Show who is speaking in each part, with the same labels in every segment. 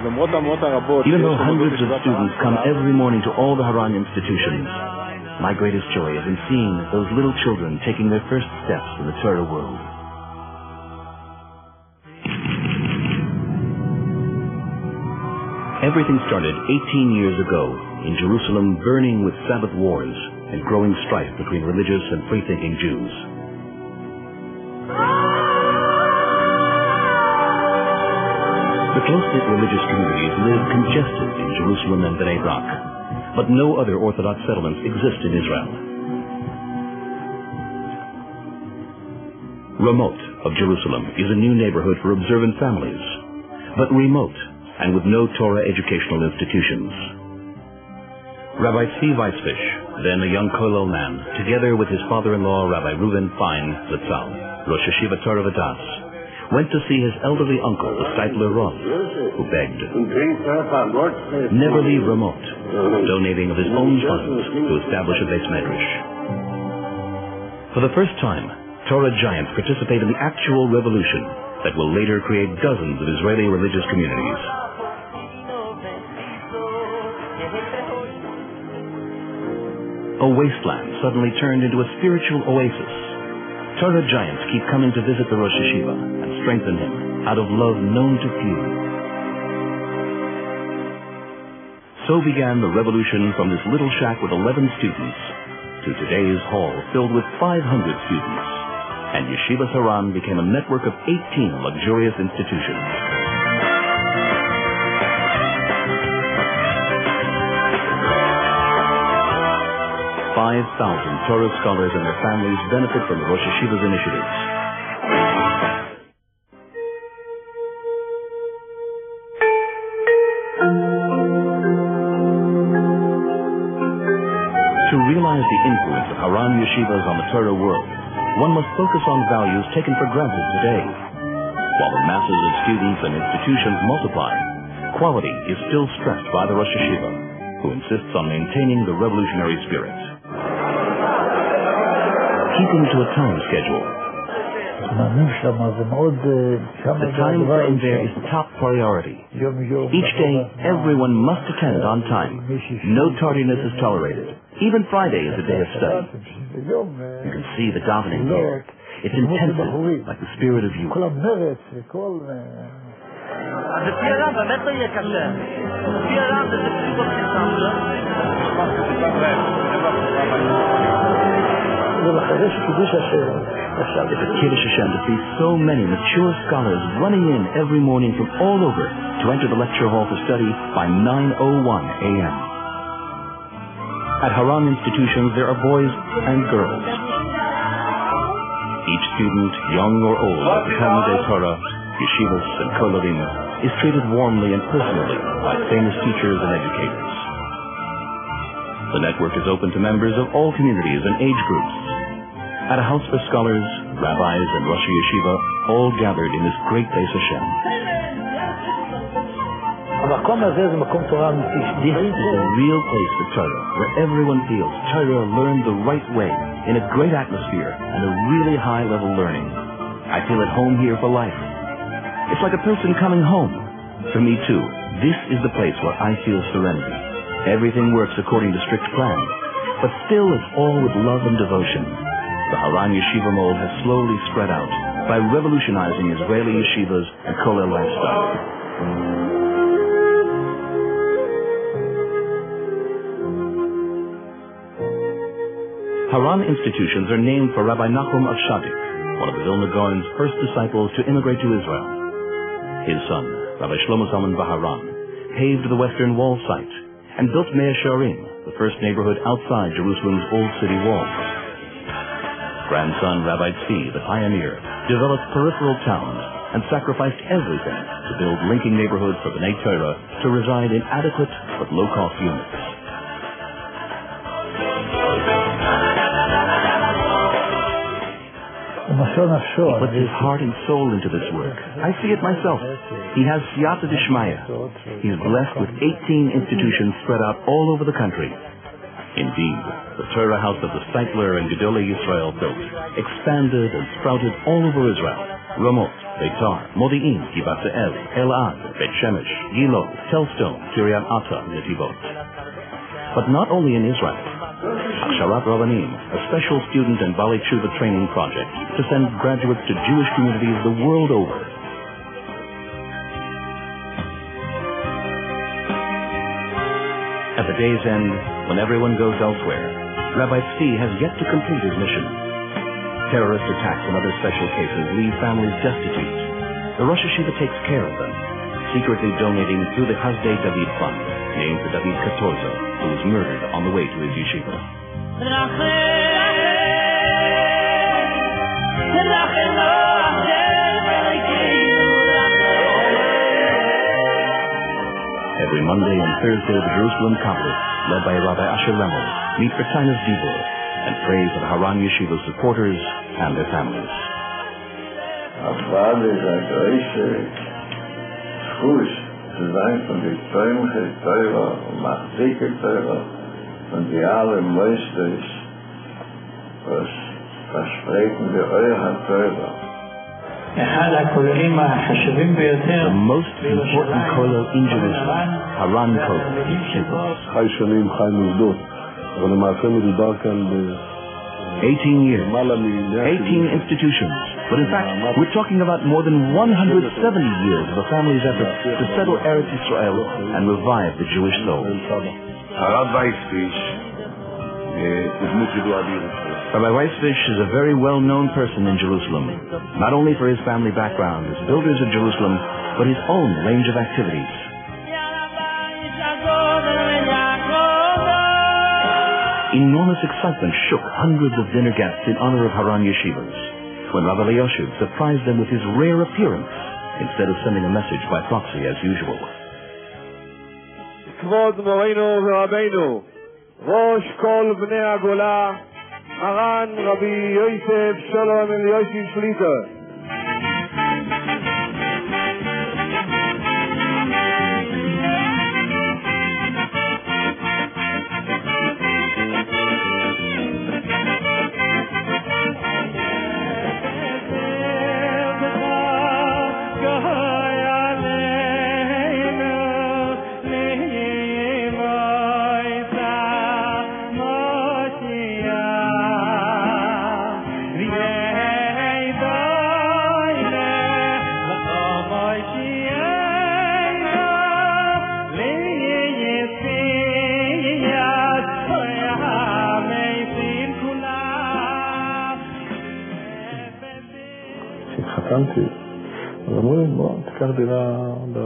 Speaker 1: Even though hundreds of students come every morning to all the Haran institutions, my greatest joy is in seeing those little children taking their first steps in the Torah world. Everything started 18 years ago in Jerusalem, burning with Sabbath wars and growing strife between religious and free-thinking Jews. The close-knit religious communities live congested in Jerusalem and Bnei Brak, but no other Orthodox settlements exist in Israel. Ramot of Jerusalem is a new neighborhood for observant families, but remote and with no Torah educational institutions. Rabbi Tzvi Weisfish, then a young Kollel man, together with his father-in-law Rabbi Reuven Fein Zatzal, Rosh Yeshiva Torah V'das, went to see his elderly uncle, the Steipler Roth, who begged, never leave Ramot, donating of his own funds to establish a Beis Medrash. For the first time, Torah giants participate in the actual revolution that will later create dozens of Israeli religious communities. A wasteland suddenly turned into a spiritual oasis. Torah giants keep coming to visit the Rosh Yeshiva and strengthen him out of love known to few. So began the revolution from this little shack with 11 students to today's hall filled with 500 students. And Yeshivas Haran became a network of 18 luxurious institutions. 5,000 Torah scholars and their families benefit from the Rosh Yeshiva's initiatives. To realize the influence of Haran Yeshivas on the Torah world, one must focus on values taken for granted today. While the masses of students and institutions multiply, quality is still stressed by the Rosh Yeshiva, who insists on maintaining the revolutionary spirit. Keeping to a time schedule. The time frame there is top priority. Each day, everyone must attend on time. No tardiness is tolerated. Even Friday is a day of study. You can see the davening here. It's intensive, like the spirit of youth. It's a Kiddush Hashem to see so many mature scholars running in every morning from all over to enter the lecture hall to study by 9:01 a.m. At Haran institutions, there are boys and girls. Each student, young or old, of the Talmudei Torah, yeshivas, and kollelim, is treated warmly and personally by famous teachers and educators. The network is open to members of all communities and age groups. At a house for scholars, rabbis, and Rosh Yeshiva, all gathered in this great Beis Hashem. This is a real place for Torah, where everyone feels Torah learned the right way, in a great atmosphere and a really high-level learning. I feel at home here for life. It's like a person coming home. For me, too, this is the place where I feel serenity. Everything works according to strict plan, but still it's all with love and devotion. The Haran Yeshiva mold has slowly spread out by revolutionizing Israeli yeshivas and kollel lifestyle. Haran institutions are named for Rabbi Nachum of Shadik, one of the Vilna Gaon's first disciples to immigrate to Israel. His son, Rabbi Shlomo Zalman Baharan, paved the Western Wall site and built Mea Shearim, the first neighborhood outside Jerusalem's old city walls. Grandson Rabbi Tzvi, the pioneer, developed peripheral towns and sacrificed everything to build linking neighborhoods for Bnei Torah to reside in adequate but low-cost units. He puts his heart and soul into this work. I see it myself. He has siyata d'shmaya. He's blessed with 18 institutions spread out all over the country. Indeed, the Torah house of the Steipler and Gedolei Yisrael built, expanded and sprouted all over Israel. Ramot, Beitar, Modi'in, Givat Ze'el, Elad, Bet Shemesh, Gilo, Telstone, Kiryat Ata, Netivot. But not only in Israel. Aksharat Rabbanim, a special student and Bali Tshuva training project to send graduates to Jewish communities the world over. At the day's end, when everyone goes elsewhere, Rabbi Tzvi has yet to complete his mission. Terrorist attacks and other special cases leave families destitute. The Rosh Hashiva takes care of them, secretly donating through the Chazdei David Fund, named for David Katorza, who was murdered on the way to his yeshiva. Every Monday and Thursday, the Jerusalem Kabbalists, led by Rabbi Asher Remmel, meet for Tainus Dibur and pray for the Haran Yeshiva supporters and their families.
Speaker 2: Abad is a great Schuss zu sein von der Träumche Teure und Machzike Teure von die alle Meisters, was versprechen wir euer Teure.
Speaker 1: The most important kollel in Jerusalem, Haran Kollel. 18 years, 18 institutions. But in fact, we're talking about more than 170 years of a family's effort to settle Eretz Israel and revive the Jewish soul. Rabbi Weissfish is a very well-known person in Jerusalem, not only for his family background as builders of Jerusalem, but his own range of activities. Enormous excitement shook hundreds of dinner guests in honor of Haran Yeshivas when Rabbi Elioshiv surprised them with his rare appearance instead of sending a message by proxy as usual.
Speaker 3: Kvod Moreinu v'Rabbeinu, Rosh Kol Bnei Agola, Haran Rabbi Yosef Shalom Elioshiv Shlita.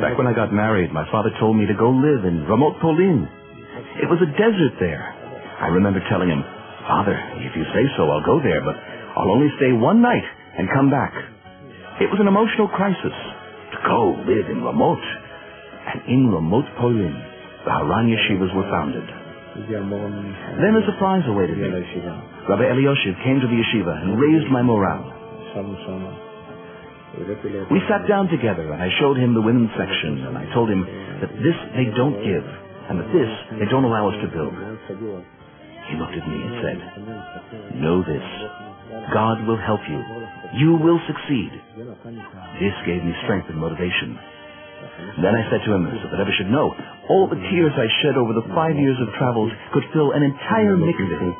Speaker 1: Back when I got married, my father told me to go live in Ramot Polin. It was a desert there. I remember telling him, "Father, if you say so, I'll go there, but I'll only stay one night and come back." It was an emotional crisis to go live in Ramot. And in Ramot Polin, the Haran Yeshivas were founded. Then a surprise awaited me. Rabbi Elioshiv came to the yeshiva and raised my morale. We sat down together and I showed him the women's section and I told him that this they don't give and that this they don't allow us to build. He looked at me and said, "Know this, God will help you. You will succeed." This gave me strength and motivation. Then I said to him, so that everyone should know, all the tears I shed over the 5 years of travels could fill an entire mikveh.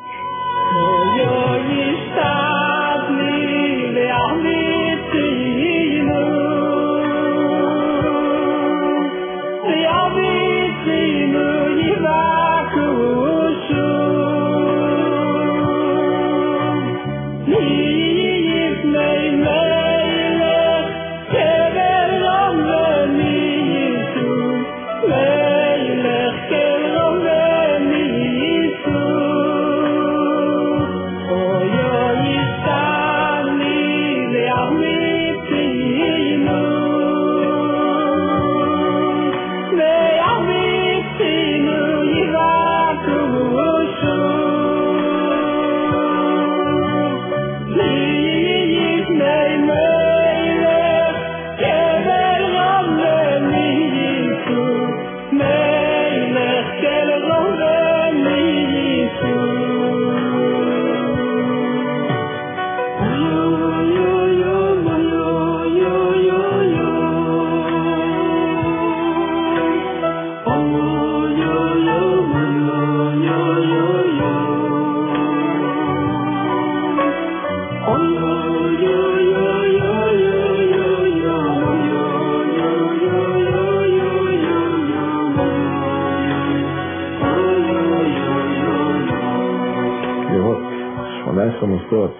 Speaker 3: 18 מוסדות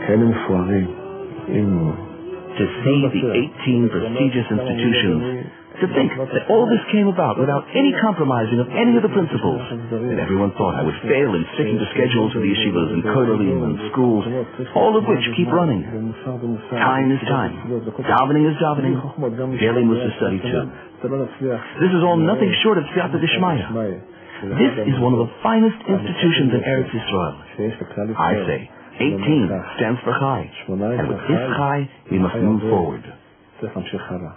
Speaker 3: כאלה מפוארים עם
Speaker 1: To see the 18 prestigious institutions, to think that all this came about without any compromising of any of the principles, and everyone thought I would fail in sticking to schedules for the yeshivas and kodelim and schools, all of which keep running. Time is time. Davening is davening. Daily Musa study too. This is all nothing short of Siyata Dishmaya. This is one of the finest institutions in Eretz Yisrael. I say, 18 stands for Chai, and with this Chai, we must move forward.
Speaker 3: צריך להמשיך הלאה.